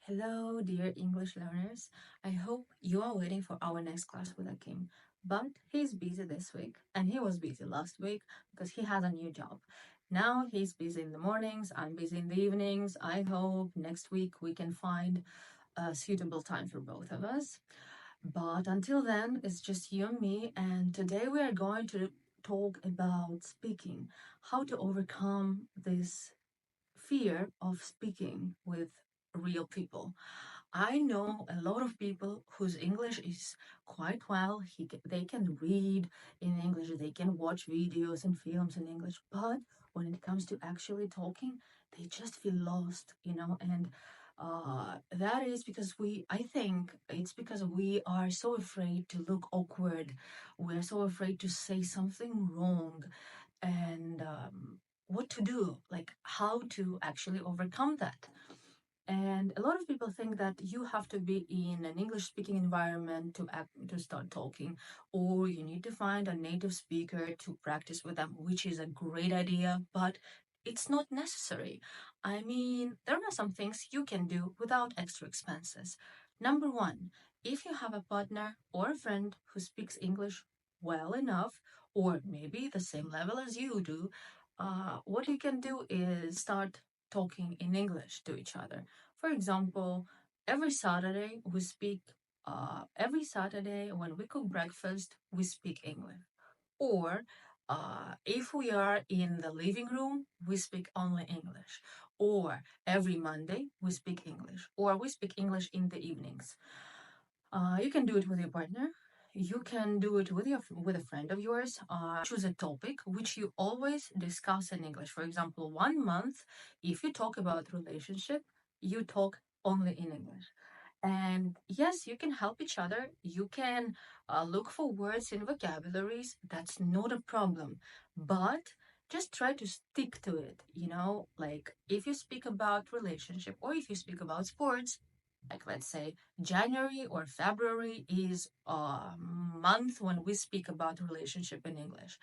Hello, dear English learners. I hope you are waiting for our next class with Akim. But he's busy this week, and he was busy last week because he has a new job. Now he's busy in the mornings, I'm busy in the evenings. I hope next week we can find a suitable time for both of us. But until then, it's just you and me, and today we are going to talk about speaking, how to overcome this fear of speaking with real people. I know a lot of people whose English is quite well. They can read in English, they can watch videos and films in English, but when it comes to actually talking, they just feel lost, and that is because I think it's because we are so afraid to look awkward. We're so afraid to say something wrong, and what to do, like how to actually overcome that. And a lot of people think that you have to be in an English speaking environment to start talking, or you need to find a native speaker to practice with them, which is a great idea, but it's not necessary. I mean, there are some things you can do without extra expenses. Number one, if you have a partner or a friend who speaks English well enough, or maybe the same level as you do, what you can do is start talking in English to each other. For example, every Saturday we speak. Every Saturday when we cook breakfast, we speak English. Or if we are in the living room, we speak only English. Or every Monday we speak English. Or we speak English in the evenings. You can do it with your partner. You can do it with a friend of yours. Choose a topic which you always discuss in English. For example, 1 month, if you talk about relationship, you talk only in English. And yes, you can help each other. You can look for words in vocabularies. That's not a problem. But just try to stick to it. Like if you speak about relationship or if you speak about sports, like let's say January or February is a month when we speak about relationship in English.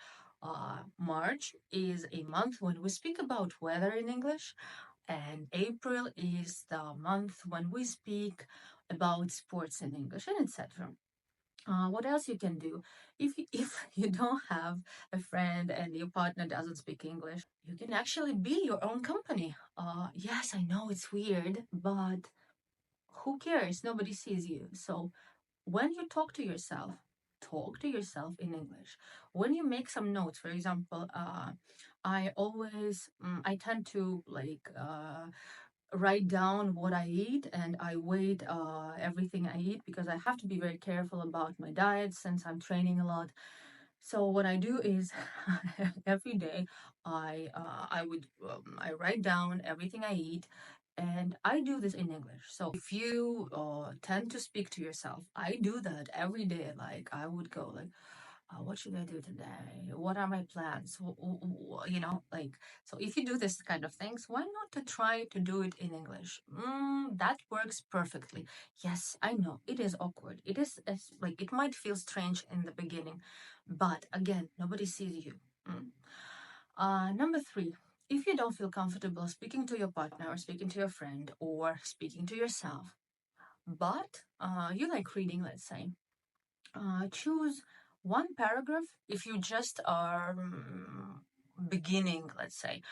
March is a month when we speak about weather in English, and April is the month when we speak about sports in English, and etc. What else you can do if you don't have a friend and your partner doesn't speak English? You can actually be your own company. Yes, I know it's weird, but who cares? Nobody sees you. So when you talk to yourself in English. When you make some notes, for example, I tend to write down what I eat, and I weight everything I eat because I have to be very careful about my diet since I'm training a lot. So what I do is every day I write down everything I eat, and I do this in English. So if you tend to speak to yourself, I do that every day. Like I would go like, what should I do today? What are my plans? Like, so if you do this kind of things, why not to try to do it in English? That works perfectly. Yes, I know it is awkward. It's like it might feel strange in the beginning, but again, nobody sees you. Number three, if you don't feel comfortable speaking to your partner or speaking to your friend or speaking to yourself, but you like reading, let's say, choose one paragraph. If you just are beginning, let's say,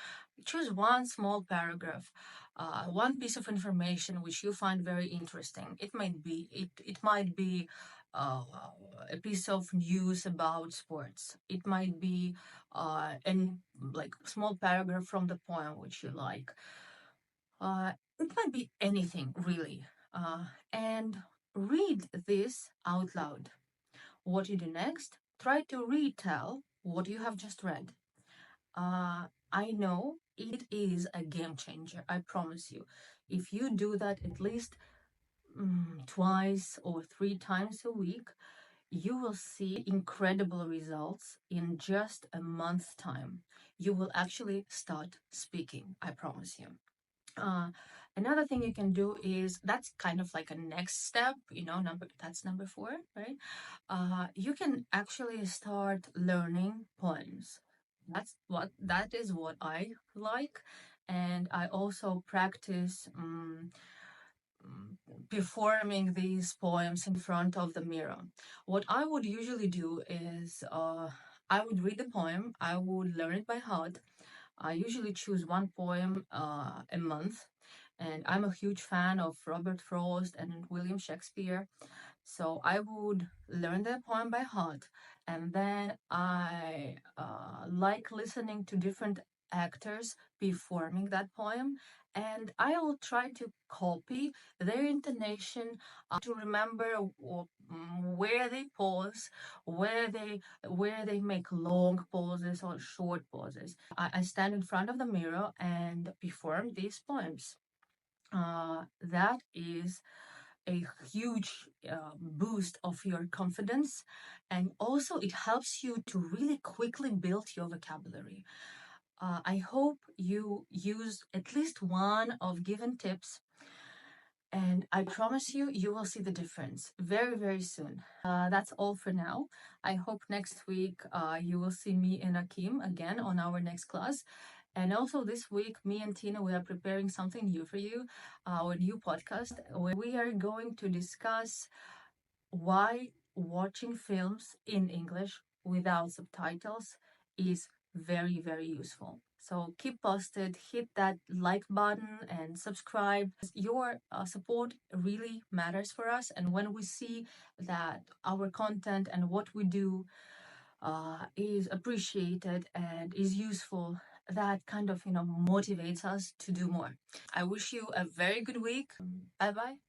choose one small paragraph, one piece of information which you find very interesting. It might be uh, a piece of news about sports. It might be an like small paragraph from the poem which you like. It might be anything really. And read this out loud. What you do next? Try to retell what you have just read. I know it is a game changer, I promise you. If you do that at least twice or 3 times a week, you will see incredible results in just a month's time. You will actually start speaking, I promise you. Uh, Another thing you can do is that's kind of like a next step, that's number 4, right? You can actually start learning poems. That is what I like, and I also practice performing these poems in front of the mirror. What I would usually do is I would read the poem, I would learn it by heart. I usually choose one poem a month, and I'm a huge fan of Robert Frost and William Shakespeare. So I would learn the poem by heart, and then I like listening to different actors performing that poem, and I will try to copy their intonation to remember where they pause, where they make long pauses or short pauses. I stand in front of the mirror and perform these poems. That is a huge boost of your confidence, and also it helps you to really quickly build your vocabulary. I hope you use at least one of given tips, and I promise you, you will see the difference very, very soon. That's all for now. I hope next week you will see me and Akim again on our next class. And also this week, me and Tina, we are preparing something new for you, our new podcast, where we are going to discuss why watching films in English without subtitles is very, very useful. So keep posted, hit that like button and subscribe. Your support really matters for us. And when we see that our content and what we do is appreciated and is useful, that kind of, motivates us to do more. I wish you a very good week. Bye bye.